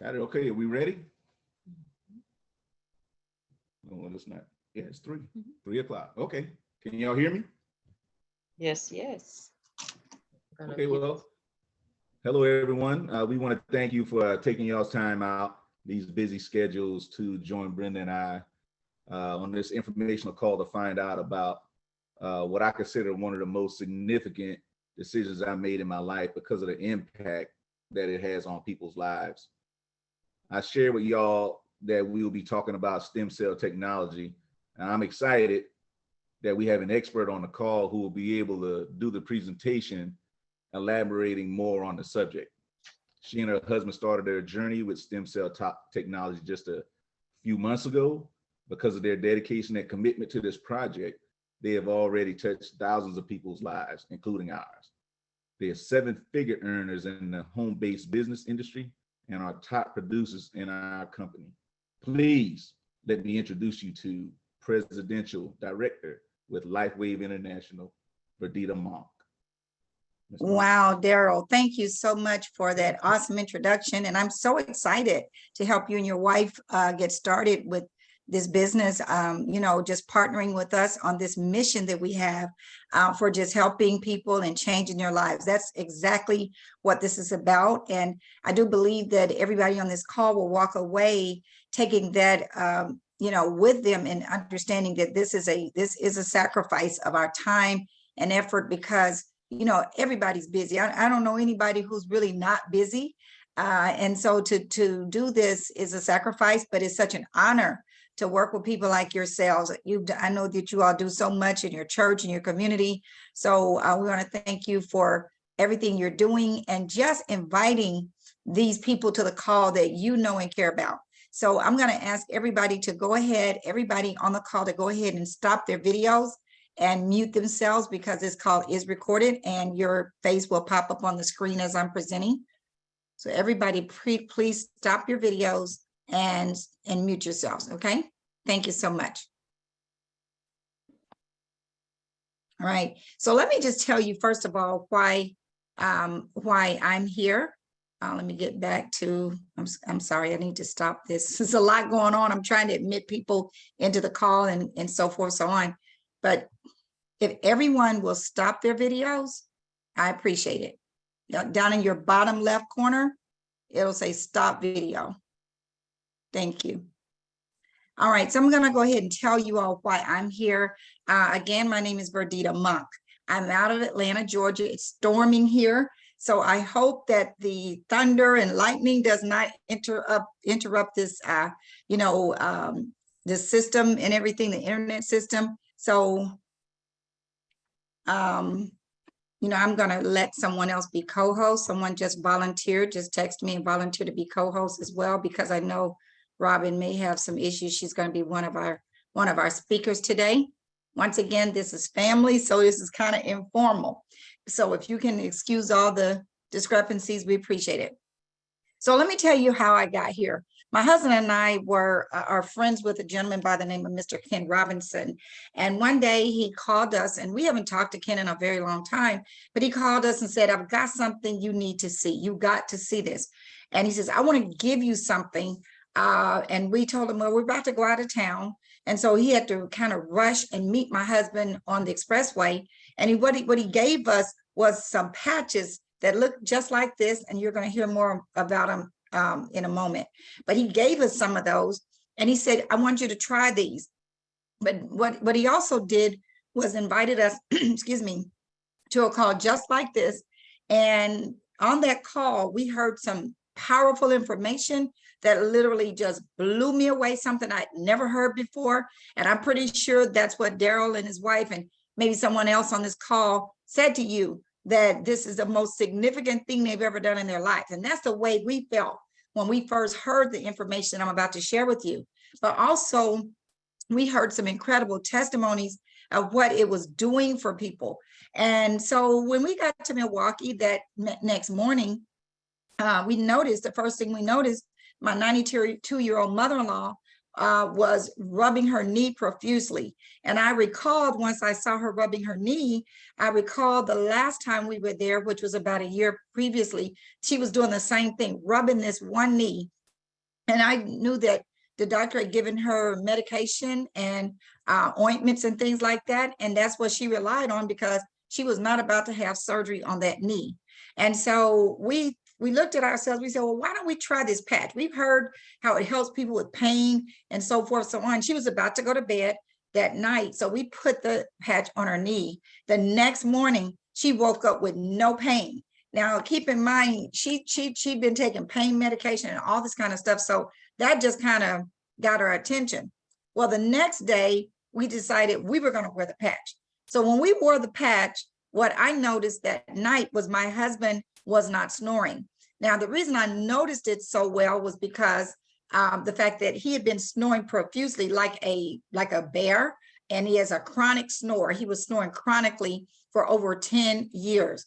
Got it. Okay, are we ready? No, well, it's not. Yeah, it's 3 o'clock. Okay. Can y'all hear me? Yes, yes. Okay, well, hello everyone. We want to thank you for taking y'all's time out, these busy schedules, to join Brenda and I on this informational call to find out about what I consider one of the most significant decisions I made in my life because of the impact that it has on people's lives. I share with y'all that we will be talking about stem cell technology, and I'm excited that we have an expert on the call who will be able to do the presentation, elaborating more on the subject. She and her husband started their journey with stem cell technology just a few months ago. Because of their dedication and commitment to this project, they have already touched thousands of people's lives, including ours. They are seven-figure earners in the home-based business industry and are top producers in our company. Please let me introduce you to Presidential Director with LifeWave International, Verdita Monk. Wow, Darrell, thank you so much for that awesome introduction. And I'm so excited to help you and your wife get started with this business, just partnering with us on this mission that we have for just helping people and changing their lives. That's exactly what this is about. And I do believe that everybody on this call will walk away taking that, with them and understanding that this is a sacrifice of our time and effort, because everybody's busy. I don't know anybody who's really not busy. And so to do this is a sacrifice, but it's such an honor to work with people like yourselves. I know that you all do so much in your church and your community. So we want to thank you for everything you're doing and just inviting these people to the call that you know and care about. So I'm going to ask everybody to go ahead, everybody on the call to go ahead and stop their videos and mute themselves, because this call is recorded and your face will pop up on the screen as I'm presenting. So everybody, please stop your videos and mute yourselves, okay? Thank you so much. All right, so let me just tell you, first of all, why I'm here. Let me get back to, I'm sorry, I need to stop this. There's a lot going on. I'm trying to admit people into the call and so forth, so on. But if everyone will stop their videos, I appreciate it. Down in your bottom left corner, it'll say stop video. Thank you. All right, so I'm going to go ahead and tell you all why I'm here. Again, my name is Verdita Monk. I'm out of Atlanta, Georgia. It's storming here. So I hope that the thunder and lightning does not interrupt this, this system and everything, the internet system. So, I'm going to let someone else be co-host. Someone just volunteered, just text me and volunteered to be co-host as well, because I know Robin may have some issues. She's going to be one of our speakers today. Once again, this is family, so this is kind of informal. So if you can excuse all the discrepancies, we appreciate it. So let me tell you how I got here. My husband and I are friends with a gentleman by the name of Mr. Ken Robinson. And one day he called us, and we haven't talked to Ken in a very long time, but he called us and said, I've got something you need to see. You got to see this. And he says, I want to give you something. And we told him, well, we're about to go out of town. And so he had to kind of rush and meet my husband on the expressway. And what he gave us was some patches that look just like this. And you're going to hear more about them in a moment. But he gave us some of those. And he said, I want you to try these. But what he also did was invited us, excuse me, to a call just like this. And on that call, we heard some powerful information that literally just blew me away, something I'd never heard before. And I'm pretty sure that's what Darrell and his wife and maybe someone else on this call said to you, that this is the most significant thing they've ever done in their life. And that's the way we felt when we first heard the information I'm about to share with you. But also, we heard some incredible testimonies of what it was doing for people. And so when we got to Milwaukee that next morning, the first thing we noticed, my 92-year-old mother-in-law was rubbing her knee profusely. And I recalled, once I saw her rubbing her knee, I recalled the last time we were there, which was about a year previously, she was doing the same thing, rubbing this one knee. And I knew that the doctor had given her medication and ointments and things like that. And that's what she relied on because she was not about to have surgery on that knee. And so we looked at ourselves, we said, well, why don't we try this patch? We've heard how it helps people with pain and so forth, so on. She was about to go to bed that night. So we put the patch on her knee. The next morning, she woke up with no pain. Now, keep in mind, she'd been taking pain medication and all this kind of stuff. So that just kind of got her attention. Well, the next day, we decided we were going to wear the patch. So when we wore the patch, what I noticed that night was my husband was not snoring. Now, the reason I noticed it so well was because the fact that he had been snoring profusely like a bear, and he has a chronic snore. He was snoring chronically for over 10 years.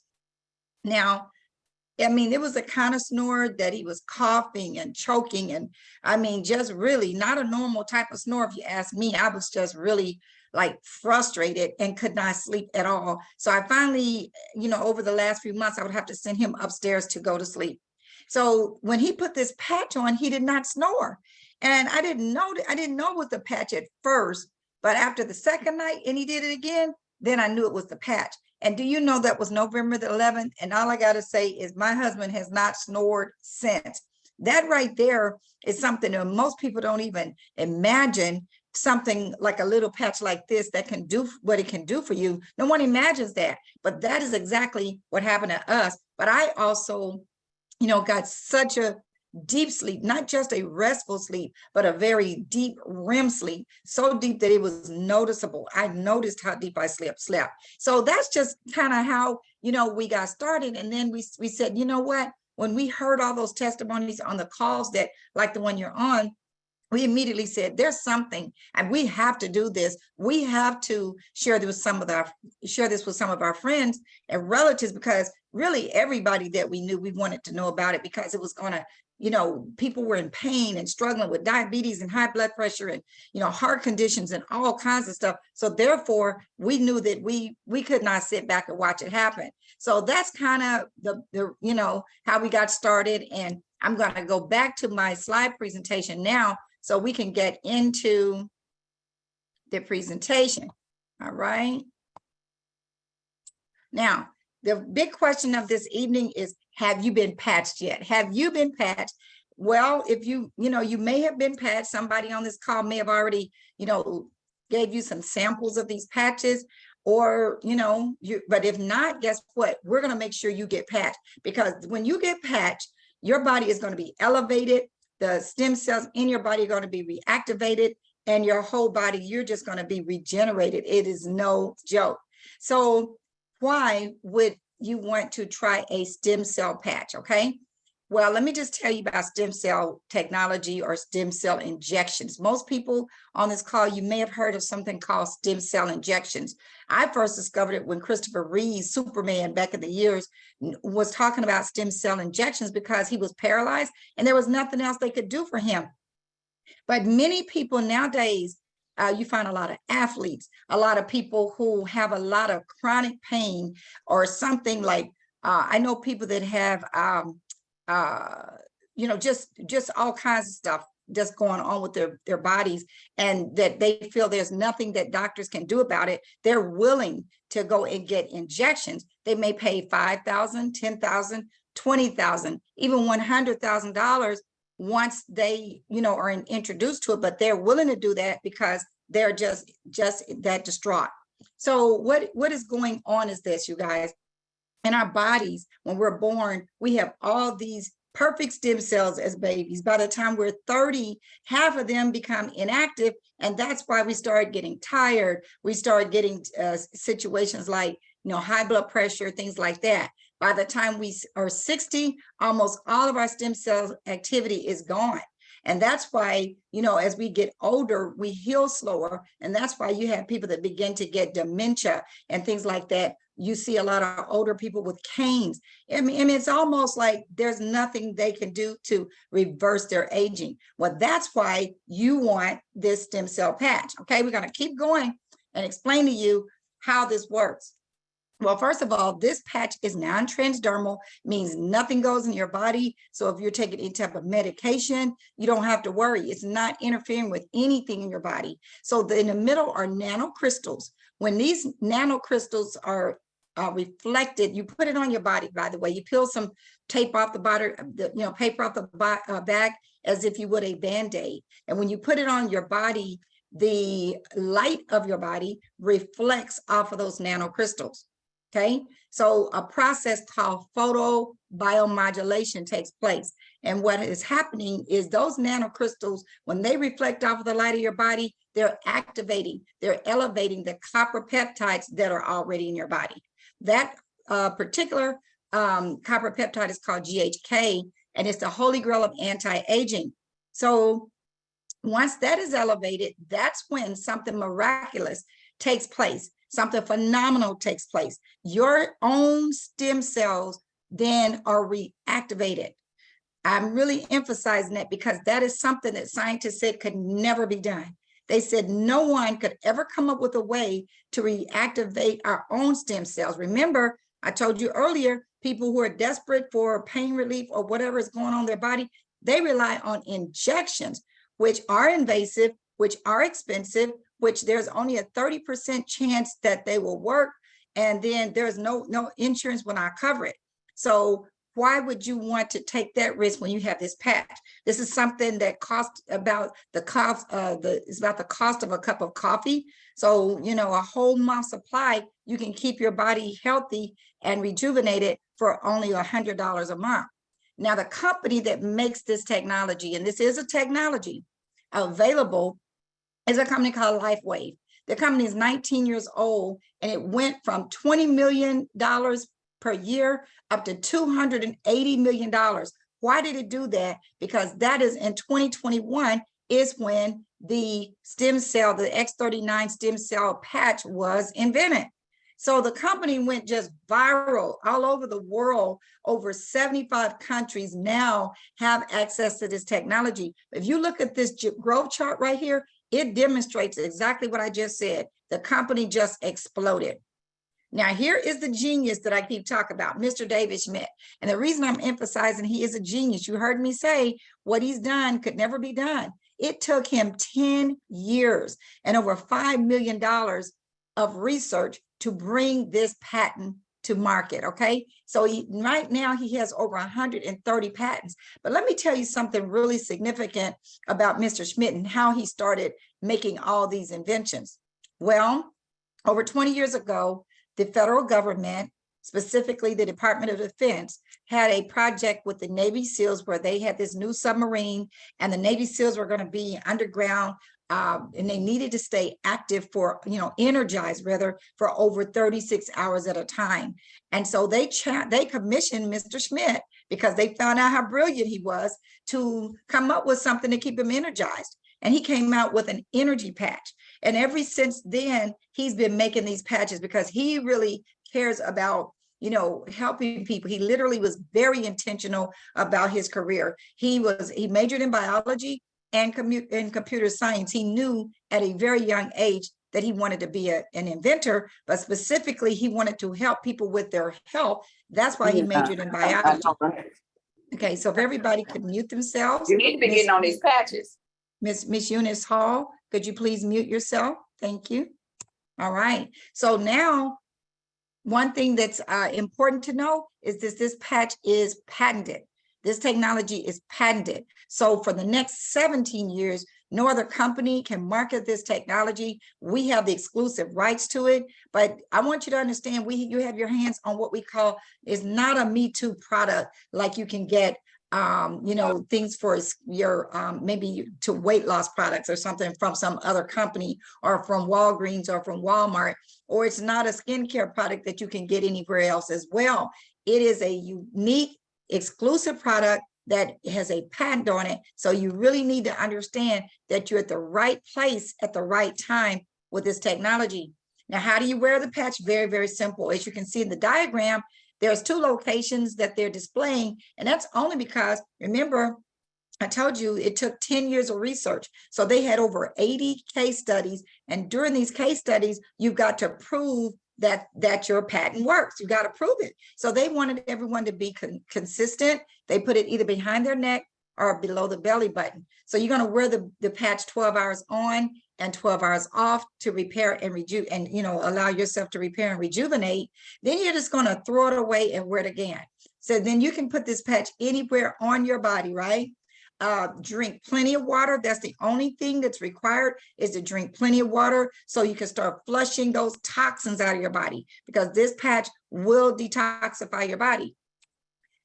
Now, I mean, it was the kind of snore that he was coughing and choking. And I mean, just really not a normal type of snore. If you ask me, I was just really like frustrated and could not sleep at all. So I finally, over the last few months, I would have to send him upstairs to go to sleep. So when he put this patch on, he did not snore. And I didn't know it was the patch at first, but after the second night and he did it again, then I knew it was the patch. And do you know that was November the 11th? And all I got to say is my husband has not snored since. That right there is something that most people don't even imagine, something like a little patch like this that can do what it can do for you. No one imagines that, but that is exactly what happened to us. But I also, got such a deep sleep, not just a restful sleep, but a very deep REM sleep, so deep that it was noticeable. I noticed how deep I slept. So that's just kind of how, we got started. And then we said, you know what, when we heard all those testimonies on the calls that like the one you're on, we immediately said, there's something, and we have to do this. We have to share this with some of our friends and relatives, because really everybody that we knew, we wanted to know about it, because it was going to, people were in pain and struggling with diabetes and high blood pressure and, heart conditions and all kinds of stuff. So therefore, we knew that we could not sit back and watch it happen. So that's kind of the how we got started. And I'm going to go back to my slide presentation now, so we can get into the presentation. All right. Now, the big question of this evening is, have you been patched yet? Have you been patched? Well, if you may have been patched. Somebody on this call may have already, gave you some samples of these patches, or, but if not, guess what? We're going to make sure you get patched, because when you get patched, your body is going to be elevated. The stem cells in your body are going to be reactivated, and your whole body, you're just going to be regenerated. It is no joke. So why would you want to try a stem cell patch? Okay. Well, let me just tell you about stem cell technology or stem cell injections. Most people on this call, you may have heard of something called stem cell injections. I first discovered it when Christopher Reeve, Superman, back in the years, was talking about stem cell injections, because he was paralyzed and there was nothing else they could do for him. But many people nowadays, you find a lot of athletes, a lot of people who have a lot of chronic pain or something like, I know people that have, just all kinds of stuff just going on with their bodies, and that they feel there's nothing that doctors can do about it. They're willing to go and get injections. They may pay $5,000, $10,000, $20,000, even $100,000 once they, are introduced to it, but they're willing to do that because they're just that distraught. So what is going on is this, you guys. In our bodies, when we're born, we have all these perfect stem cells as babies. By the time we're 30, half of them become inactive. And that's why we start getting tired. We start getting situations like, high blood pressure, things like that. By the time we are 60, almost all of our stem cell activity is gone. And that's why, as we get older, we heal slower. And that's why you have people that begin to get dementia and things like that. You see a lot of older people with canes. I mean, it's almost like there's nothing they can do to reverse their aging. Well, that's why you want this stem cell patch. Okay, we're going to keep going and explain to you how this works. Well, first of all, this patch is non-transdermal, means nothing goes in your body. So if you're taking any type of medication, you don't have to worry. It's not interfering with anything in your body. So in the middle are nanocrystals. When these nanocrystals are reflected, you put it on your body, by the way, you peel some tape off the body, paper off the bag as if you would a Band-Aid. And when you put it on your body, the light of your body reflects off of those nanocrystals. Okay, so a process called photobiomodulation takes place. And what is happening is those nanocrystals, when they reflect off of the light of your body, they're activating, they're elevating the copper peptides that are already in your body. That particular copper peptide is called GHK, and it's the holy grail of anti-aging. So once that is elevated, that's when something miraculous takes place. Something phenomenal takes place. Your own stem cells then are reactivated. I'm really emphasizing that because that is something that scientists said could never be done. They said no one could ever come up with a way to reactivate our own stem cells. Remember, I told you earlier, people who are desperate for pain relief or whatever is going on in their body, they rely on injections, which are invasive, which are expensive, which there's only a 30% chance that they will work. And then there's no insurance will not cover it. So why would you want to take that risk when you have this patch? This is something that costs about the cost it's about the cost of a cup of coffee. So, a whole month supply, you can keep your body healthy and rejuvenated for only $100 a month. Now, the company that makes this technology, and this is a technology available, is a company called LifeWave. The company is 19 years old, and it went from $20 million per year up to $280 million. Why did it do that? Because that is in 2021 is when the stem cell, the X39 stem cell patch was invented. So the company went just viral all over the world. Over 75 countries now have access to this technology. If you look at this growth chart right here, it demonstrates exactly what I just said. The company just exploded. Now, here is the genius that I keep talking about, Mr. David Schmidt. And the reason I'm emphasizing he is a genius, you heard me say what he's done could never be done. It took him 10 years and over $5 million of research to bring this patent to market, okay? So right now he has over 130 patents. But let me tell you something really significant about Mr. Schmidt and how he started making all these inventions. Well, over 20 years ago, the federal government, specifically the Department of Defense, had a project with the Navy SEALs where they had this new submarine, and the Navy SEALs were going to be underground, and they needed to stay active for, energized rather, for over 36 hours at a time. And so they commissioned Mr. Schmidt, because they found out how brilliant he was, to come up with something to keep him energized. And he came out with an energy patch. And ever since then, he's been making these patches because he really cares about, helping people. He literally was very intentional about his career. He majored in biology and computer science. He knew at a very young age that he wanted to be an inventor, but specifically he wanted to help people with their health. That's why he majored in biology. Okay, so if everybody could mute themselves. You need to be getting on these patches. Miss Eunice Hall, could you please mute yourself? Thank you. All right. So now, one thing that's important to know is this patch is patented. This technology is patented. So for the next 17 years, no other company can market this technology. We have the exclusive rights to it. But I want you to understand, you have your hands on what we call is not a Me Too product, like you can get things for your maybe to weight loss products or something from some other company or from Walgreens or from Walmart, or it's not a skincare product that you can get anywhere else as well. It is a unique, exclusive product that has a patent on it. So you really need to understand that you're at the right place at the right time with this technology. Now, how do you wear the patch? Very, very simple. As you can see in the diagram, there's 2 locations that they're displaying, and that's only because, remember, I told you it took 10 years of research. So they had over 80 case studies, and during these case studies, you've got to prove that your patent works. You got to prove it. So they wanted everyone to be consistent. They put it either behind their neck or below the belly button. So you're going to wear the patch 12 hours on and 12 hours off to repair and allow yourself to repair and rejuvenate. Then you're just going to throw it away and wear it again. So then you can put this patch anywhere on your body, right? Drink plenty of water. That's the only thing that's required, is to drink plenty of water so you can start flushing those toxins out of your body, because this patch will detoxify your body.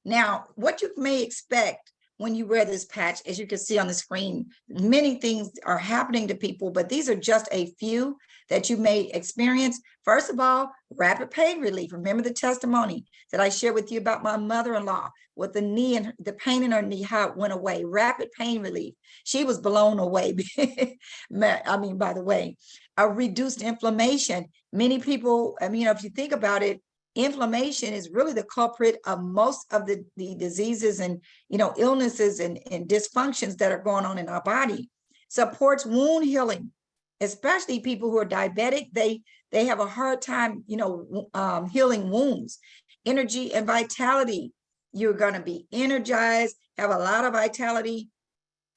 Now, what you may expect when you wear this patch, as you can see on the screen, many things are happening to people, but these are just a few that you may experience. First of all, rapid pain relief. Remember the testimony that I shared with you about my mother-in-law with the knee and the pain in her knee, how it went away. Rapid pain relief. She was blown away. I mean, by the way, a reduced inflammation. Many people, if you think about it, inflammation is really the culprit of most of the diseases and illnesses and dysfunctions that are going on in our body. Supports wound healing, especially people who are diabetic. They have a hard time healing wounds. Energy and vitality. You're going to be energized, have a lot of vitality.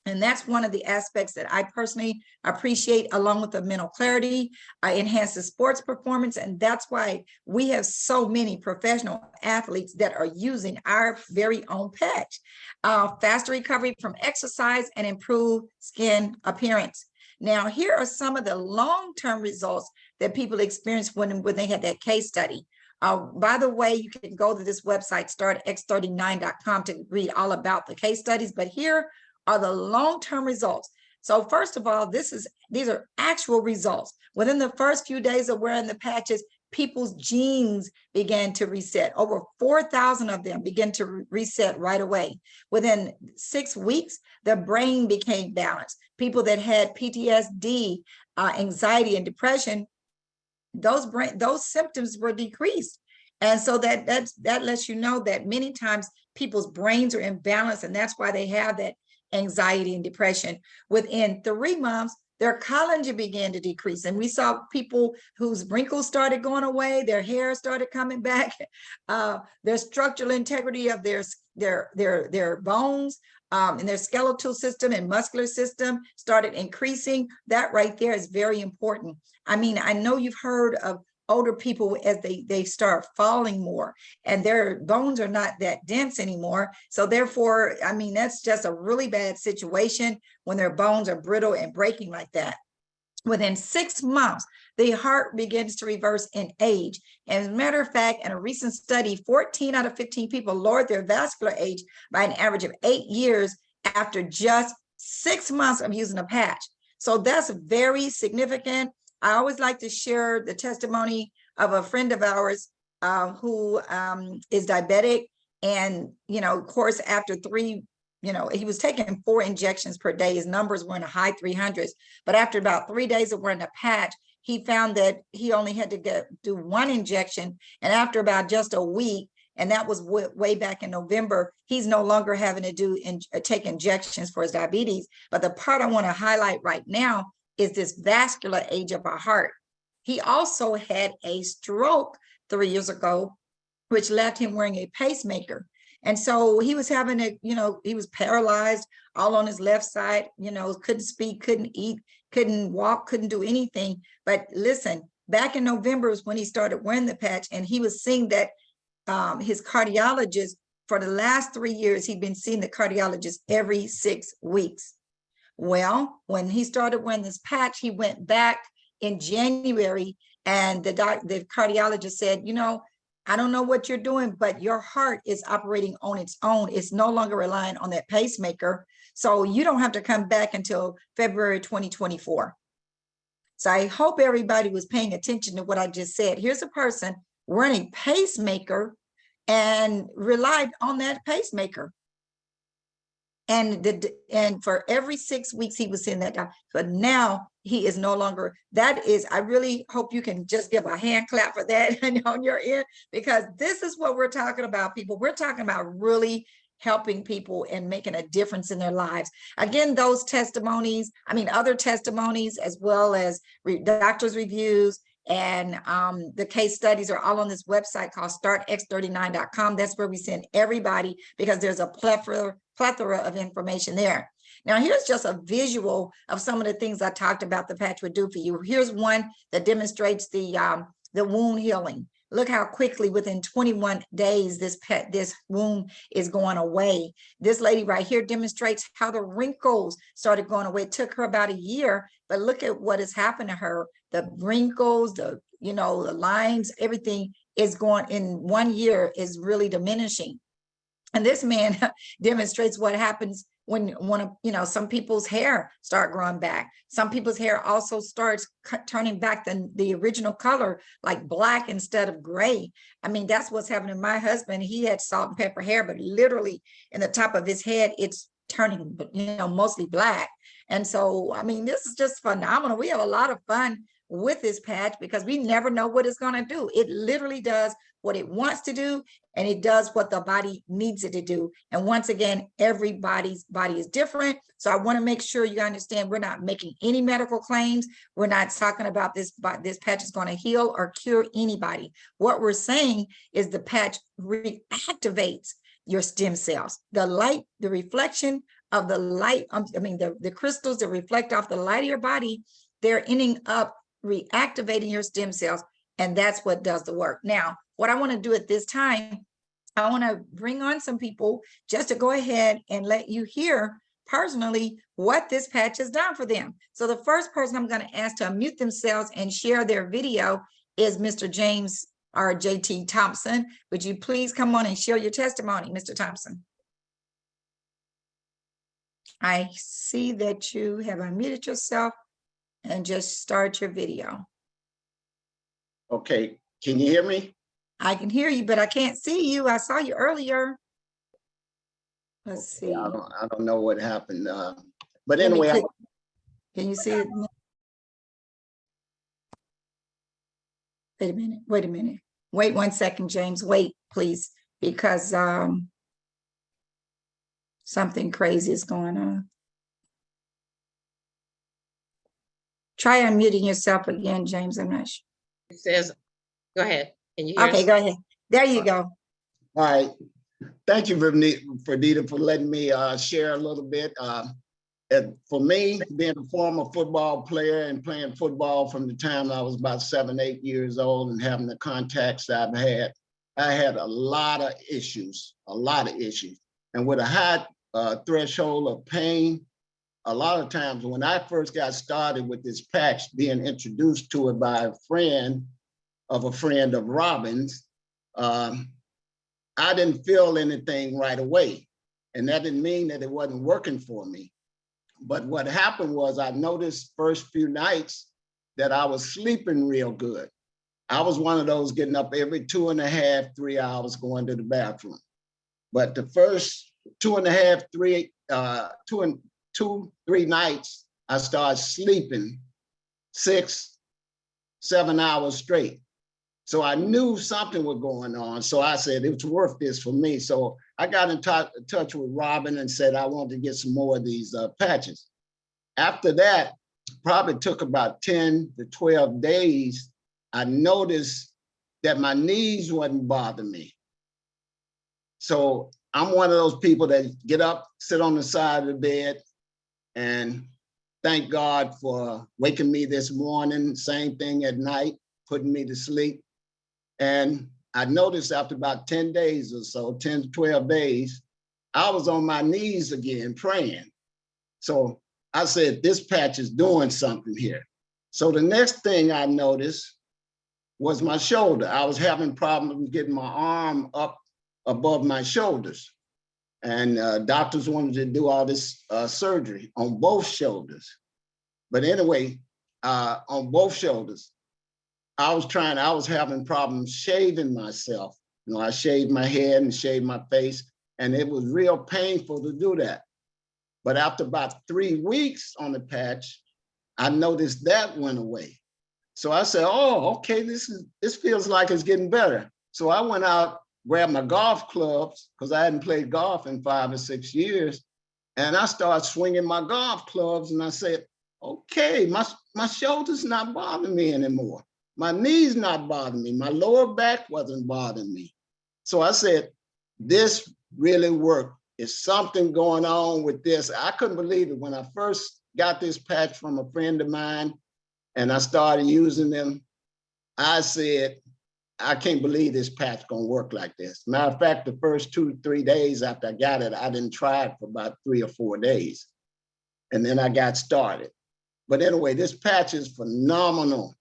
And that's one of the aspects that I personally appreciate, along with the mental clarity. I enhance the sports performance. And that's why we have so many professional athletes that are using our very own patch. Faster recovery from exercise and improved skin appearance. Now, here are some of the long-term results that people experienced when they had that case study. By the way, you can go to this website, startx39.com, to read all about the case studies. But here are the long-term results. So first of all, these are actual results. Within the first few days of wearing the patches, people's genes began to reset. Over 4,000 of them began to reset right away. Within 6 weeks, the brain became balanced. People that had PTSD, anxiety, and depression, those symptoms were decreased. And so that lets you know that many times people's brains are imbalanced, and that's why they have that anxiety and depression. Within 3 months, their collagen began to decrease. And we saw people whose wrinkles started going away, their hair started coming back, their structural integrity of their bones and their skeletal system and muscular system started increasing. That right there is very important. I mean, I know you've heard of older people as they start falling more and their bones are not that dense anymore. So therefore, I mean, that's just a really bad situation when their bones are brittle and breaking like that. Within 6 months, the heart begins to reverse in age. And as a matter of fact, in a recent study, 14 out of 15 people lowered their vascular age by an average of 8 years after just 6 months of using a patch. So that's very significant. I always like to share the testimony of a friend of ours who is diabetic. And, of course, after 3, he was taking 4 injections per day. His numbers were in the high 300s. But after about 3 days of wearing a patch, he found that he only had to do 1 injection. And after about just a week, and that was way back in November, he's no longer having to take injections for his diabetes. But the part I want to highlight right now is this vascular age of our heart. He also had a stroke 3 years ago, which left him wearing a pacemaker. And so he was having he was paralyzed all on his left side, couldn't speak, couldn't eat, couldn't walk, couldn't do anything. But listen, back in November is when he started wearing the patch, and he was seeing that his cardiologist, for the last 3 years, he'd been seeing the cardiologist every 6 weeks. Well, when he started wearing this patch, he went back in January, and the cardiologist said, I don't know what you're doing, but your heart is operating on its own. It's no longer relying on that pacemaker. So you don't have to come back until February 2024. So I hope everybody was paying attention to what I just said. Here's a person wearing a pacemaker and relied on that pacemaker. And for every 6 weeks he was in that doctor, but now he is no longer. I really hope you can just give a hand clap for that on your ear, because this is what we're talking about, people. We're talking about really helping people and making a difference in their lives. Again, those testimonies, other testimonies, as well as doctors' reviews And the case studies are all on this website called startx39.com. That's where we send everybody, because there's a plethora of information there. Now, here's just a visual of some of the things I talked about the patch would do for you. Here's one that demonstrates the wound healing. Look how quickly within 21 days this wound is going away. This lady right here demonstrates how the wrinkles started going away. It took her about a year, but look at what has happened to her. The wrinkles, the lines, everything is going in 1 year is really diminishing. And this man demonstrates what happens when some people's hair start growing back. Some people's hair also starts turning back the original color, like black instead of gray. I mean, that's what's happening to my husband. He had salt and pepper hair, but literally in the top of his head, it's turning, mostly black. And so, I mean, this is just phenomenal. We have a lot of fun with this patch because we never know what it's going to do. It literally does what it wants to do, and it does what the body needs it to do. And once again, everybody's body is different. So I want to make sure you understand we're not making any medical claims. We're not talking about this patch is going to heal or cure anybody. What we're saying is the patch reactivates your stem cells. The light, the reflection of the light, the crystals that reflect off the light of your body, they're ending up reactivating your stem cells, and that's what does the work. Now, what I want to do at this time, I want to bring on some people just to go ahead and let you hear personally what this patch has done for them. So the first person I'm going to ask to unmute themselves and share their video is Mr. James or JT Thompson. Would you please come on and share your testimony, Mr. Thompson? I see that you have unmuted yourself and just start your video. Okay, can you hear me? I can hear you, but I can't see you. I saw you earlier. Let's see. I don't know what happened. But anyway, can you see it? Wait a minute. Wait 1 second, James. Wait, please, because something crazy is going on. Try unmuting yourself again, James. I'm not sure. It says, go ahead. Can you hear Okay, us? go ahead. There you go. all right. Thank you, Ferdita, for letting me share a little bit. For me, being a former football player and playing football from the time I was about 7, 8 years old and having the contacts I've had, I had a lot of issues. And with a high threshold of pain, a lot of times when I first got started with this patch, being introduced to it by a friend of Robin's, I didn't feel anything right away. And that didn't mean that it wasn't working for me. But what happened was I noticed first few nights that I was sleeping real good. I was one of those getting up every 2.5, 3 hours going to the bathroom. But the first 2.5, 3 nights, I started sleeping 6, 7 hours straight. So I knew something was going on. So I said, it's worth this for me. So I got in touch with Robin and said, I wanted to get some more of these patches. After that, probably took about 10 to 12 days, I noticed that my knees wasn't bothering me. So I'm one of those people that get up, sit on the side of the bed, and thank God for waking me this morning, same thing at night, putting me to sleep. And I noticed after about 10 days or so, 10 to 12 days, I was on my knees again praying. So I said, this patch is doing something here. So the next thing I noticed was my shoulder. I was having problems getting my arm up above my shoulders. And doctors wanted to do all this surgery on both shoulders. But anyway, on both shoulders, I was having problems shaving myself. I shaved my head and shaved my face, and it was real painful to do that. But after about 3 weeks on the patch, I noticed that went away. So I said, oh, okay, this feels like it's getting better. So I went out, grabbed my golf clubs, because I hadn't played golf in 5 or 6 years. And I started swinging my golf clubs, and I said, okay, my shoulder's not bothering me anymore. My knees not bothering me. My lower back wasn't bothering me. So I said, this really worked. Is something going on with this? I couldn't believe it when I first got this patch from a friend of mine and I started using them. I said, I can't believe this patch gonna work like this. Matter of fact, the first 2-3 days after I got it, I didn't try it for about 3 or 4 days. And then I got started. But anyway, this patch is phenomenal,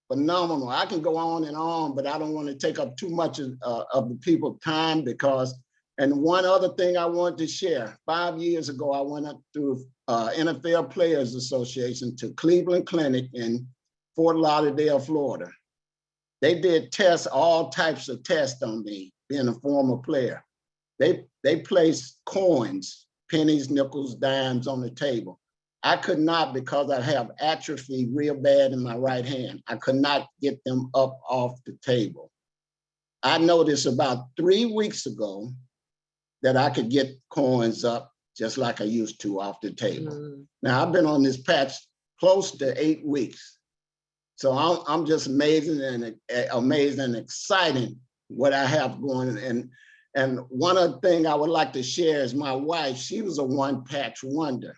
phenomenal. I can go on and on, but I don't want to take up too much of the people's time because, and one other thing I wanted to share, 5 years ago, I went up through NFL Players Association to Cleveland Clinic in Fort Lauderdale, Florida. They did tests, all types of tests on me, being a former player. They placed coins, pennies, nickels, dimes on the table. I could not, because I have atrophy real bad in my right hand. I could not get them up off the table. I noticed about 3 weeks ago that I could get coins up just like I used to off the table. Now I've been on this patch close to 8 weeks. So I'm just amazing and exciting what I have going. And one of the things I would like to share is my wife, she was a one patch wonder.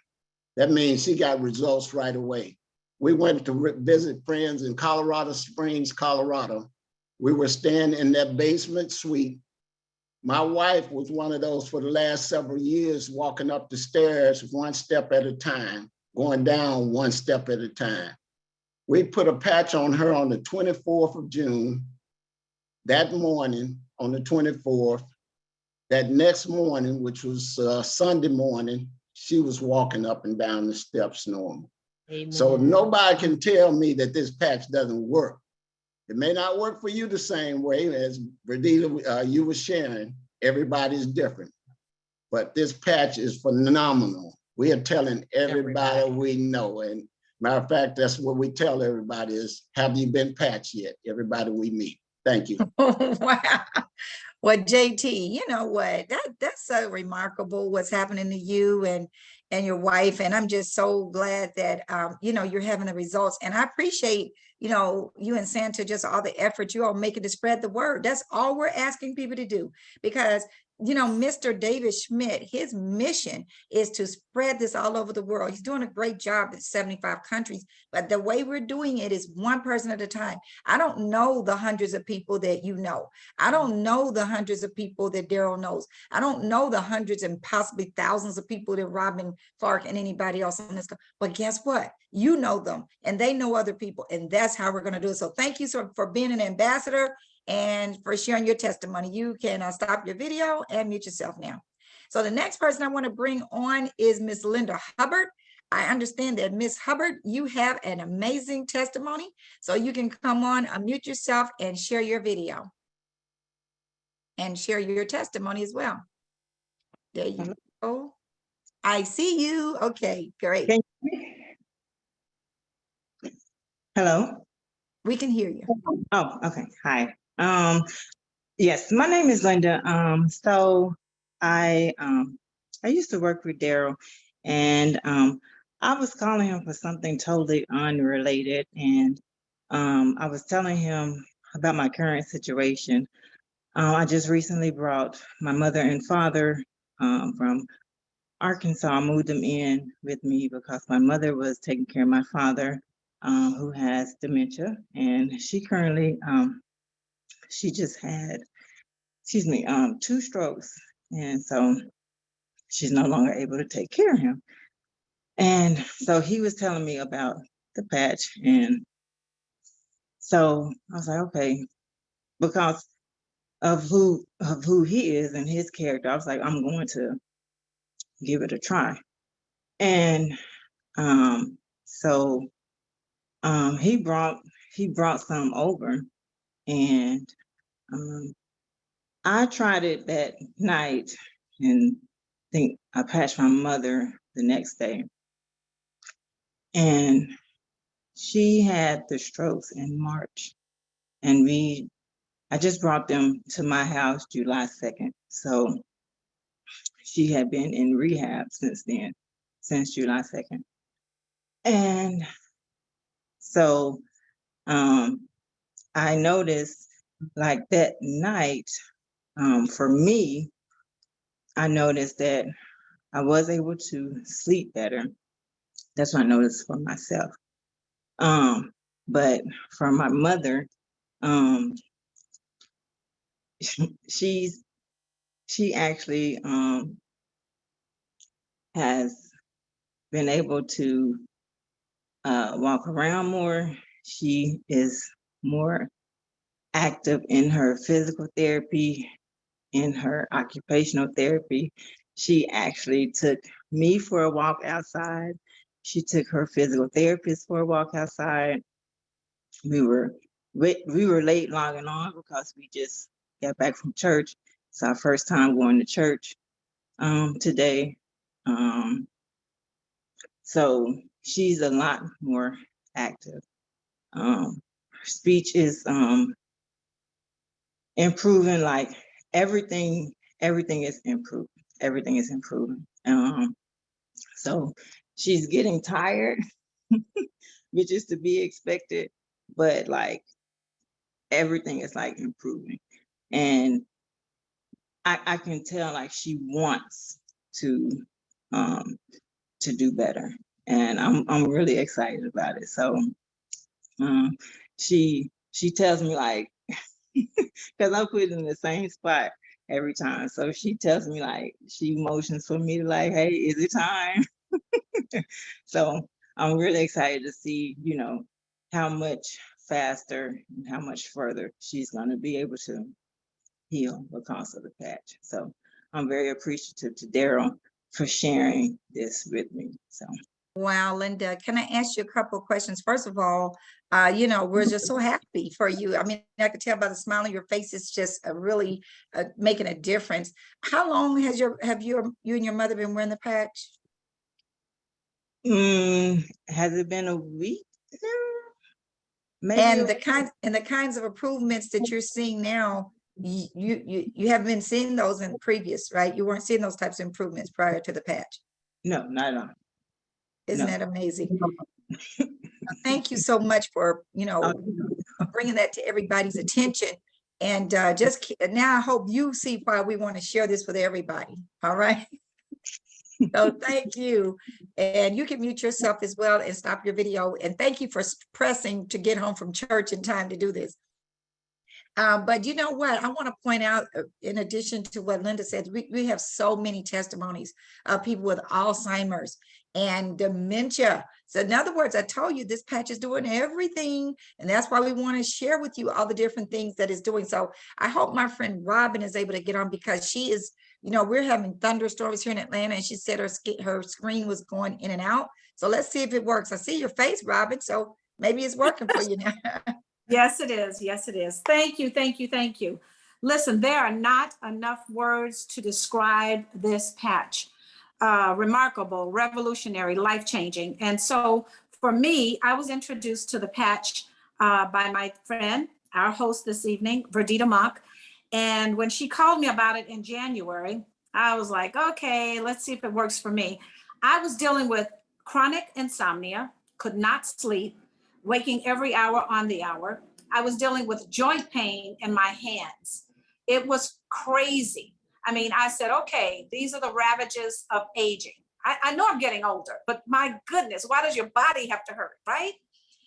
That means she got results right away. We went to visit friends in Colorado Springs, Colorado. We were staying in that basement suite. My wife was one of those for the last several years, walking up the stairs one step at a time, going down one step at a time. We put a patch on her on the 24th of June. That morning, on the 24th, that next morning, which was Sunday morning, she was walking up and down the steps normal. Amen. So nobody can tell me that this patch doesn't work. It may not work for you the same way as Verdita, you were sharing. Everybody's different. But this patch is phenomenal. We are telling everybody we know. And matter of fact, that's what we tell everybody is, have you been patched yet? Everybody we meet. Thank you. Wow. Well, JT, you know what? That's so remarkable what's happening to you and your wife. And I'm just so glad that you know, you're having the results. And I appreciate, you know, you and Santa, just all the effort you all making to spread the word. That's all we're asking people to do, because you know, Mr. David Schmidt, his mission is to spread this all over the world. He's doing a great job in 75 countries, but the way we're doing it is one person at a time. I don't know the hundreds of people that you know. I don't know the hundreds of people that Darrell knows. I don't know the hundreds and possibly thousands of people that Robin Clark and anybody else in this. But guess what? You know them and they know other people. And that's how we're going to do it. So thank you for being an ambassador and for sharing your testimony. You can stop your video and mute yourself now. So the next person I want to bring on is Miss Linda Hubbard. I understand that Miss Hubbard, you have an amazing testimony. So you can come on, unmute yourself and share your video. And share your testimony as well. There you go. I see you. Okay, great. Hello. We can hear you. Oh, okay. Hi. Yes, my name is Linda. So I used to work with Darrell, and I was calling him for something totally unrelated, and I was telling him about my current situation. I just recently brought my mother and father from Arkansas. I moved them in with me because my mother was taking care of my father, who has dementia, and she currently, she just had, 2 strokes, and so she's no longer able to take care of him. And so he was telling me about the patch, and so I was like, okay, because of who he is and his character, I was like, I'm going to give it a try. And so he brought some over, and I tried it that night, and think I patched my mother the next day, and she had the strokes in March, and I just brought them to my house July 2nd. So she had been in rehab since then, since July 2nd. And so I noticed like that night, for me, I noticed that I was able to sleep better. That's what I noticed for myself. But for my mother, um, she actually has been able to walk around more. She is more active in her physical therapy, in her occupational therapy. She actually took me for a walk outside. She took her physical therapist for a walk outside. We were late logging on because we just got back from church. It's our first time going to church today. Um, so she's a lot more active. Her speech is improving, like everything is improving. Everything is improving. So she's getting tired, which is to be expected, but like everything is like improving. And I can tell like she wants to um do better. And I'm really excited about it. So she tells me like, because I put it in the same spot every time. So she tells me like, she motions for me to like, hey, is it time? So I'm really excited to see, how much faster and how much further she's going to be able to heal because of the patch. So I'm very appreciative to Darrell for sharing this with me. So. Wow, Linda, can I ask you a couple of questions? First of all, we're just so happy for you. I mean, I could tell by the smile on your face, it's just really making a difference. How long have you and your mother been wearing the patch? Has it been a week? No, maybe. And the kinds of improvements that you're seeing now, you haven't been seeing those in previous, right? You weren't seeing those types of improvements prior to the patch. No, not at all. Isn't No. that amazing? Thank you so much for, bringing that to everybody's attention. And now I hope you see why we want to share this with everybody. All right. So thank you. And you can mute yourself as well and stop your video. And thank you for pressing to get home from church in time to do this. But you know what? I want to point out, in addition to what Linda said, we have so many testimonies of people with Alzheimer's and dementia. So in other words, I told you this patch is doing everything. And that's why we want to share with you all the different things that it's doing. So I hope my friend Robin is able to get on, because she is, we're having thunderstorms here in Atlanta, and she said her screen was going in and out. So let's see if it works. I see your face, Robin. So maybe it's working for you now. Yes, it is. Yes, it is. Thank you. Thank you. Thank you. Listen, there are not enough words to describe this patch. Remarkable, revolutionary, life-changing. And so for me, I was introduced to the patch by my friend, our host this evening, Verdita Mock. And when she called me about it in January, I was like, okay, let's see if it works for me. I was dealing with chronic insomnia, could not sleep, waking every hour on the hour. I was dealing with joint pain in my hands. It was crazy. I mean, I said, okay, these are the ravages of aging. I know I'm getting older, but my goodness, why does your body have to hurt, right?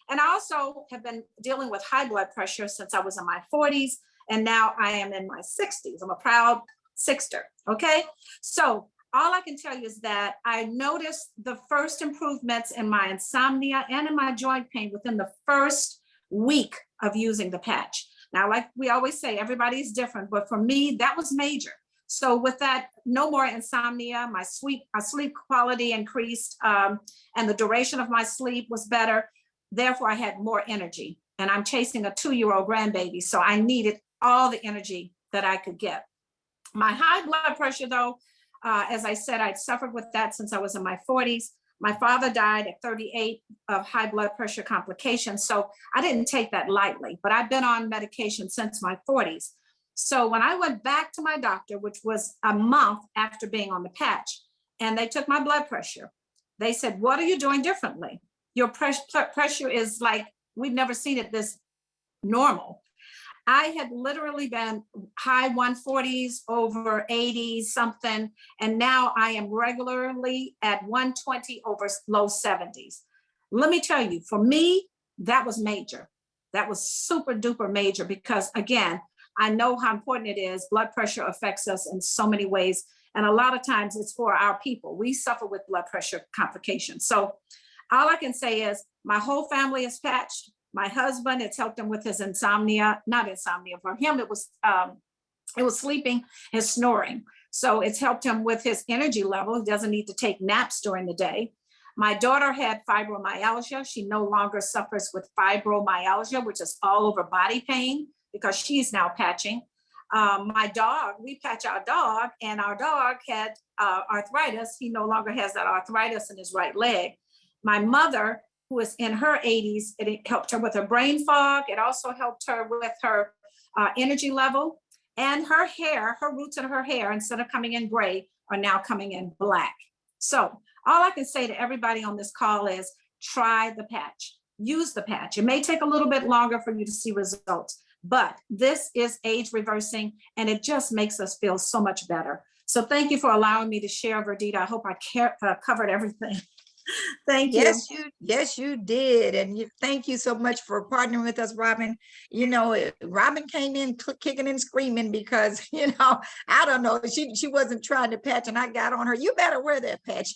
And I also have been dealing with high blood pressure since I was in my 40s, and now I am in my 60s. I'm a proud sixter, okay? So all I can tell you is that I noticed the first improvements in my insomnia and in my joint pain within the first week of using the patch. Now, like we always say, everybody's different, but for me, that was major. So with that, no more insomnia, my sleep quality increased, and the duration of my sleep was better. Therefore, I had more energy, and I'm chasing a 2-year-old grandbaby. So I needed all the energy that I could get. My high blood pressure, though, as I said, I'd suffered with that since I was in my 40s. My father died at 38 of high blood pressure complications. So I didn't take that lightly, but I've been on medication since my 40s. So when I went back to my doctor, which was a month after being on the patch, and they took my blood pressure, they said, what are you doing differently? Your pressure is like, we've never seen it this normal. I had literally been high 140s, over 80 something, and now I am regularly at 120 over low 70s. Let me tell you, for me, that was major. That was super duper major because, again, I know how important it is. Blood pressure affects us in so many ways. And a lot of times it's for our people. We suffer with blood pressure complications. So all I can say is my whole family is patched. My husband, it's helped him with his insomnia, not insomnia. For him, it was sleeping and snoring. So it's helped him with his energy level. He doesn't need to take naps during the day. My daughter had fibromyalgia. She no longer suffers with fibromyalgia, which is all over body pain, because she's now patching. My dog, we patch our dog, and our dog had arthritis. He no longer has that arthritis in his right leg. My mother, who is in her 80s, it helped her with her brain fog. It also helped her with her energy level, and her hair, her roots in her hair, instead of coming in gray, are now coming in black. So all I can say to everybody on this call is try the patch, use the patch. It may take a little bit longer for you to see results, but this is age reversing, and it just makes us feel so much better. So thank you for allowing me to share, Verdita. I hope I covered everything. Thank you. Yes, you did. And thank you so much for partnering with us, Robin. You know, Robin came in kicking and screaming because, you know, I don't know, she wasn't trying to patch, and I got on her, you better wear that patch.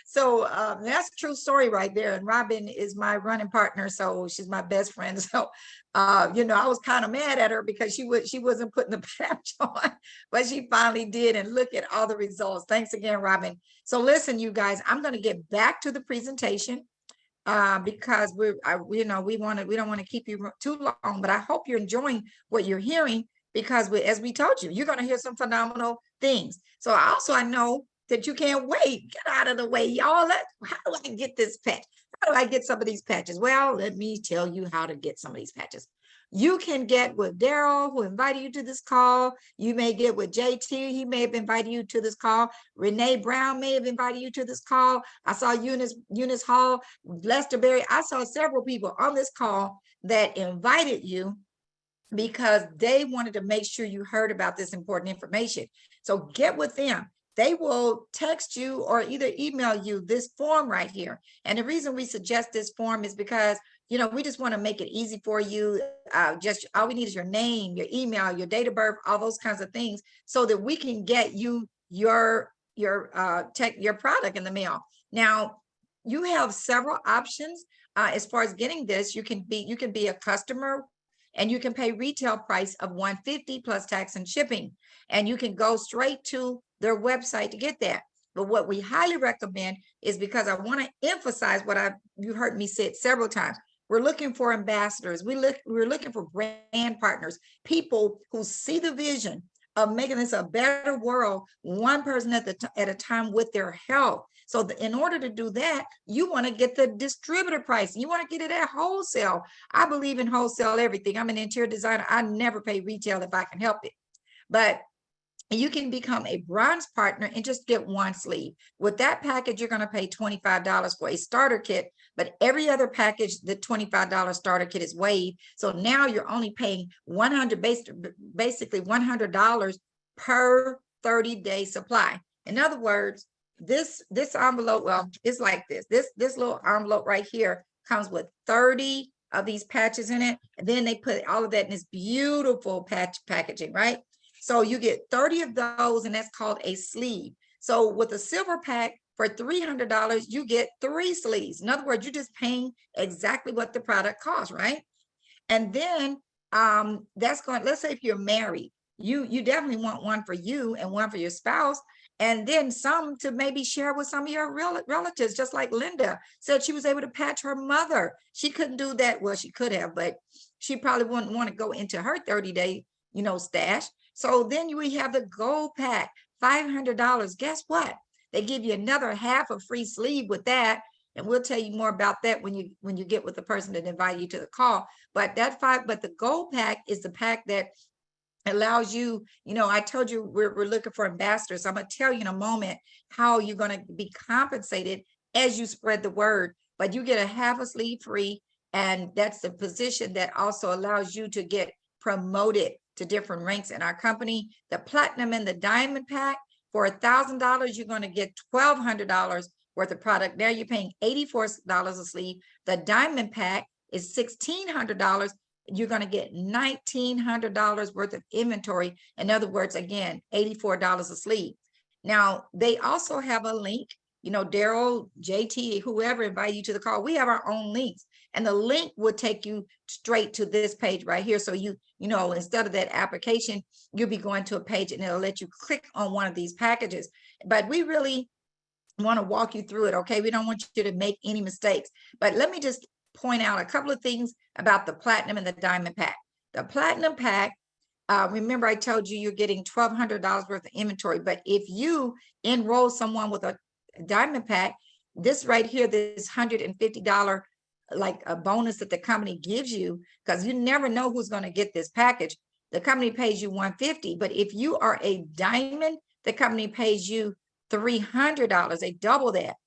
So that's a true story right there. And Robin is my running partner, so she's my best friend. So, you know, I was kind of mad at her because she wasn't putting the patch on, but she finally did. And look at all the results. Thanks again, Robin. So listen, you guys, I'm going to get back to the presentation because we don't want to keep you too long, but I hope you're enjoying what you're hearing, because as we told you, you're going to hear some phenomenal things. So I know that you can't wait. Get out of the way, y'all. How do I get this patch? How do I get some of these patches? Well, let me tell you how to get some of these patches. You can get with Darrell, who invited you to this call. You may get with JT. He may have invited you to this call. Renee Brown may have invited you to this call. I saw Eunice Hall, Lester Berry. I saw several people on this call that invited you because they wanted to make sure you heard about this important information. So get with them. They will text you or either email you this form right here. And the reason we suggest this form is because, you know, we just want to make it easy for you. Just all we need is your name, your email, your date of birth, all those kinds of things, so that we can get you your product in the mail. Now, you have several options as far as getting this. You can be a customer, and you can pay retail price of $150 plus tax and shipping, and you can go straight to their website to get that. But what we highly recommend is, because I want to emphasize what you heard me say it several times, we're looking for ambassadors. We're looking for brand partners, people who see the vision of making this a better world, one person at a time with their health. So in order to do that, you want to get the distributor price. You want to get it at wholesale. I believe in wholesale everything. I'm an interior designer. I never pay retail if I can help it. But you can become a bronze partner and just get one sleeve. With that package, you're going to pay $25 for a starter kit, but every other package, the $25 starter kit is waived. So now you're only paying basically $100 per 30-day supply. In other words, this envelope, well, it's like this little envelope right here comes with 30 of these patches in it. And then they put all of that in this beautiful packaging, right? So you get 30 of those, and that's called a sleeve. So with a silver pack for $300, you get 3 sleeves. In other words, you're just paying exactly what the product costs, right? And then let's say if you're married, you definitely want one for you and one for your spouse, and then some to maybe share with some of your relatives, just like Linda said she was able to patch her mother. She couldn't do that. Well, she could have, but she probably wouldn't want to go into her 30-day, stash. So then we have the gold pack, $500. Guess what? They give you another half a free sleeve with that. And we'll tell you more about that when you get with the person that invited you to the call. But the gold pack is the pack that allows you, I told you we're looking for ambassadors. So I'm going to tell you in a moment how you're going to be compensated as you spread the word. But you get a half a sleeve free, And that's the position that also allows you to get promoted to different ranks in our company. The platinum and the diamond pack, for $1,000, you're going to get $1,200 worth of product. Now you're paying $84 a sleeve. The diamond pack is $1,600. You're going to get $1,900 worth of inventory. In other words, again, $84 a sleeve. Now, they also have a link, you know, Darrell, JT, whoever invite you to the call, we have our own links. And the link would take you straight to this page right here. So you know, instead of that application, you'll be going to a page and it'll let you click on one of these packages. But we really want to walk you through it, okay? We don't want you to make any mistakes. But let me just point out a couple of things about the platinum and the diamond pack. The platinum pack, remember I told you you're getting $1,200 worth of inventory, but if you enroll someone with a diamond pack, this right here, this $150 like a bonus that the company gives you, because you never know who's going to get this package. The company pays you $150, but if you are a diamond, the company pays you $300. They double that.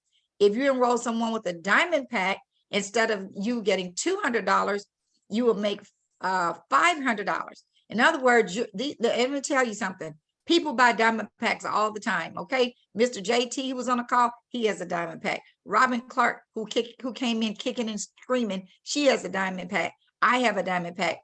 If you enroll someone with a diamond pack, instead of you getting $200, you will make $500. In other words, let me tell you something. People buy diamond packs all the time, okay? Mr. JT, who was on the call, he has a diamond pack. Robin Clark, who came in kicking and screaming, she has a diamond pack. I have a diamond pack.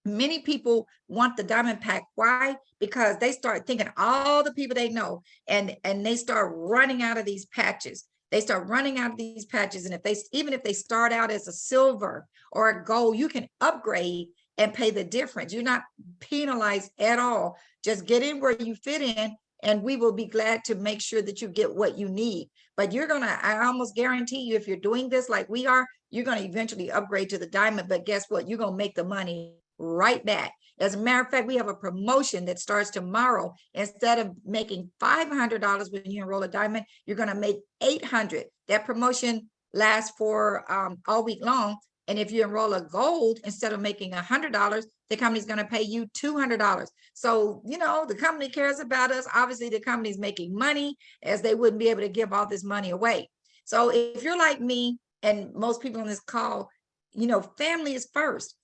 Many people want the diamond pack. Why? Because they start thinking all the people they know, and they start running out of these patches. They start running out of these patches. And even if they start out as a silver or a gold, you can upgrade and pay the difference. You're not penalized at all. Just get in where you fit in, and we will be glad to make sure that you get what you need. But I almost guarantee you, if you're doing this like we are, you're going to eventually upgrade to the diamond. But guess what? You're going to make the money right back. As a matter of fact, we have a promotion that starts tomorrow. Instead of making $500 when you enroll a diamond, you're going to make $800. That promotion lasts for all week long. And if you enroll a gold, instead of making $100, the company's going to pay you $200. So, you know, the company cares about us. Obviously, the company's making money, as they wouldn't be able to give all this money away. So if you're like me and most people on this call, you know, family is first.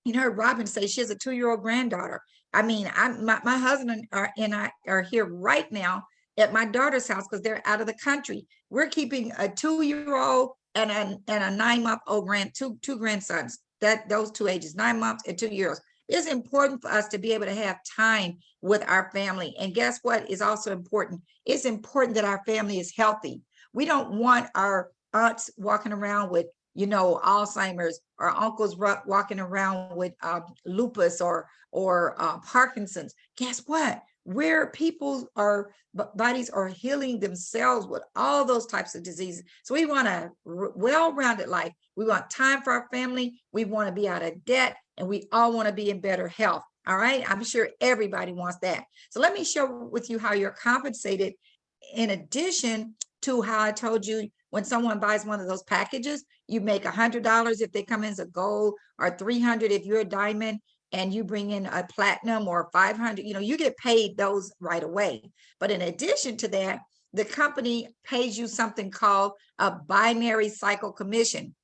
You know, Robin say she has a 2-year-old granddaughter. I mean, my husband and I are here right now at my daughter's house because they're out of the country. We're keeping a 2-year-old and a 9-month-old two grandsons. Those two ages, 9 months and 2 years. It's important for us to be able to have time with our family. And guess what is also important? It's important that our family is healthy. We don't want our aunts walking around with, you know, Alzheimer's, or uncles walking around with lupus or Parkinson's. Guess what? Where people's bodies are healing themselves with all those types of diseases. So we want a well-rounded life. We want time for our family. We want to be out of debt, and we all want to be in better health. All right. I'm sure everybody wants that. So let me share with you how you're compensated. In addition to how I told you, when someone buys one of those packages, you make $100 if they come in as a gold, or $300 if you're a diamond and you bring in a platinum, or $500, you know, you get paid those right away. But in addition to that, the company pays you something called a binary cycle commission.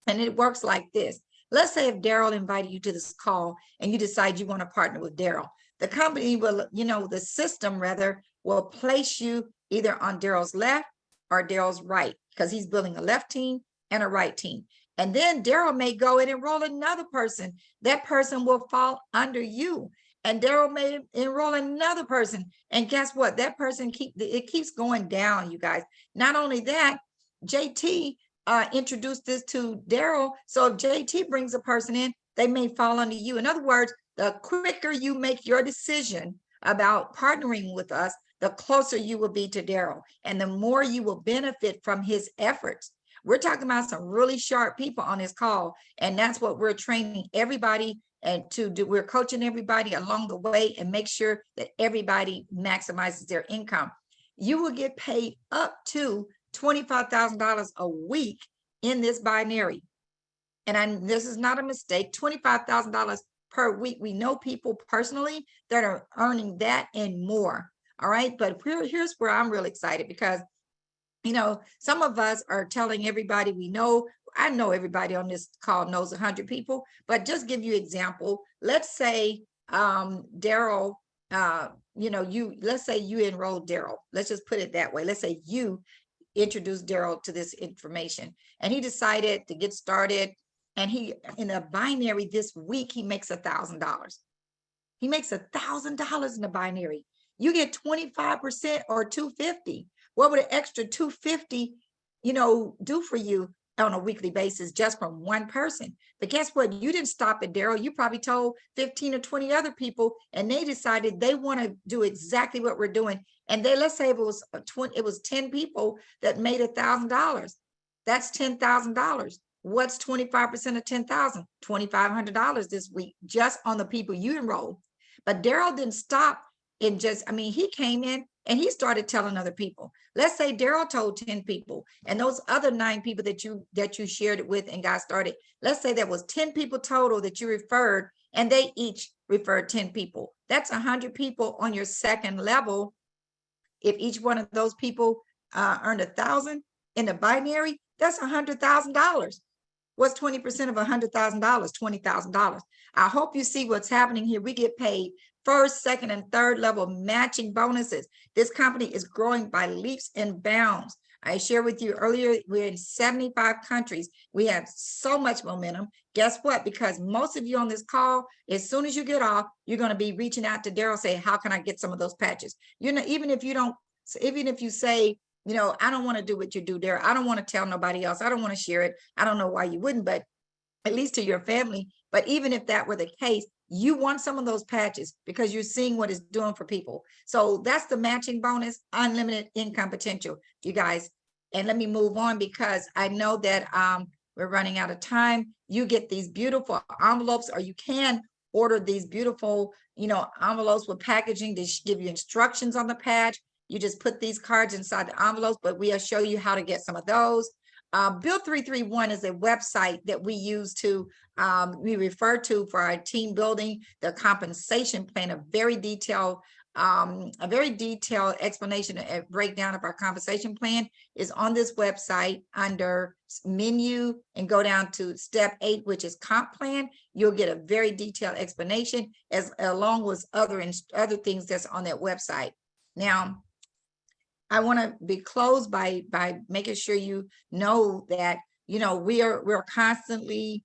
And it works like this. Let's say if Darrell invited you to this call and you decide you want to partner with Darrell, the company will, you know, the system rather, will place you either on Darrell's left or Darrell's right, because he's building a left team and a right team. And then Darrell may go and enroll another person. That person will fall under you. And Darrell may enroll another person. And guess what? That person keeps going down, you guys. Not only that, JT introduced this to Darrell. So if JT brings a person in, they may fall under you. In other words, the quicker you make your decision about partnering with us, the closer you will be to Darrell, and the more you will benefit from his efforts. We're talking about some really sharp people on this call, and that's what we're training everybody and to do. We're coaching everybody along the way and make sure that everybody maximizes their income. You will get paid up to $25,000 a week in this binary. And this is not a mistake, $25,000 per week. We know people personally that are earning that and more. All right, but here's where I'm really excited, because, you know, some of us are telling everybody we know, I know everybody on this call knows 100 people, but just give you example. Let's say Darrell, let's say you enrolled Darrell. Let's just put it that way. Let's say you introduced Darrell to this information and he decided to get started, and he, in a binary this week, he makes $1,000. He makes $1,000 in the binary. You get 25% or 250. What would an extra 250, do for you on a weekly basis just from one person? But guess what? You didn't stop at Darrell. You probably told 15 or 20 other people, and they decided they want to do exactly what we're doing. And let's say it was 10 people that made $1,000. That's $10,000. What's 25% of 10,000? $2,500 this week, just on the people you enrolled. But Darrell didn't stop in he came in and he started telling other people. Let's say Darrell told 10 people, and those other 9 people that you shared it with and got started, let's say there was 10 people total that you referred, and they each referred 10 people. That's 100 people on your second level. If each one of those people earned 1,000 in the binary, that's $100,000. What's 20% of $100,000? $20,000. I hope you see what's happening here. We get paid first, second, and third level matching bonuses. This company is growing by leaps and bounds. I shared with you earlier, we're in 75 countries. We have so much momentum. Guess what? Because most of you on this call, as soon as you get off, you're going to be reaching out to Darrell, say, how can I get some of those patches? Even if you say, I don't want to do what you do, Darrell. I don't want to tell nobody else. I don't want to share it. I don't know why you wouldn't, but at least to your family. But even if that were the case, you want some of those patches because you're seeing what it's doing for people. So that's the matching bonus, unlimited income potential, you guys. And let me move on because I know that we're running out of time. You get these beautiful envelopes, or you can order these beautiful, envelopes with packaging. They give you instructions on the patch. You just put these cards inside the envelopes, but we'll show you how to get some of those. Build 331 is a website that we use we refer to for our team building, the compensation plan, a very detailed explanation and breakdown of our compensation plan is on this website under menu, and go down to step 8, which is comp plan. You'll get a very detailed explanation along with other things that's on that website. Now, I want to be closed by making sure you know that, we're constantly,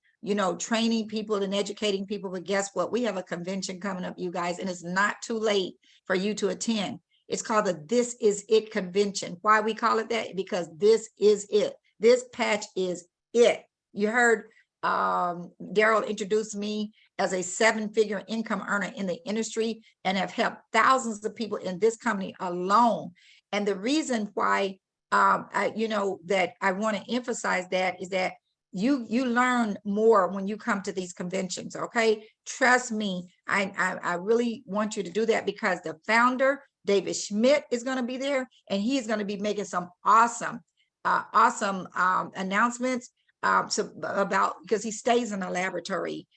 training people and educating people. But guess what? We have a convention coming up, you guys, and it's not too late for you to attend. It's called the This Is It Convention. Why we call it that? Because this is it. This patch is it. You heard Darrell introduced me as a 7-figure income earner in the industry and have helped thousands of people in this company alone. And the reason why, that I want to emphasize that is that you learn more when you come to these conventions. Okay, trust me. I really want you to do that because the founder, David Schmidt, is going to be there, and he's going to be making some awesome announcements because he stays in the laboratory.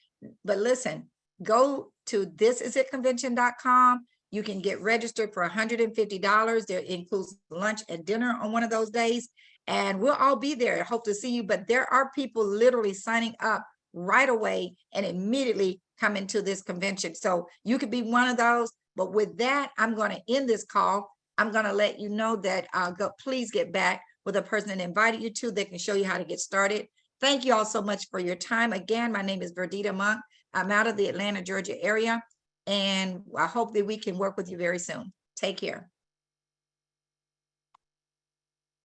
But listen, go to thisisitconvention.com. You can get registered for $150. There includes lunch and dinner on one of those days. And we'll all be there. I hope to see you. But there are people literally signing up right away and immediately come into this convention. So you could be one of those. But with that, I'm going to end this call. I'm going to let you know that please get back with a person that invited you to. They can show you how to get started. Thank you all so much for your time. Again, my name is Verdita Monk. I'm out of the Atlanta, Georgia area. And I hope that we can work with you very soon. Take care.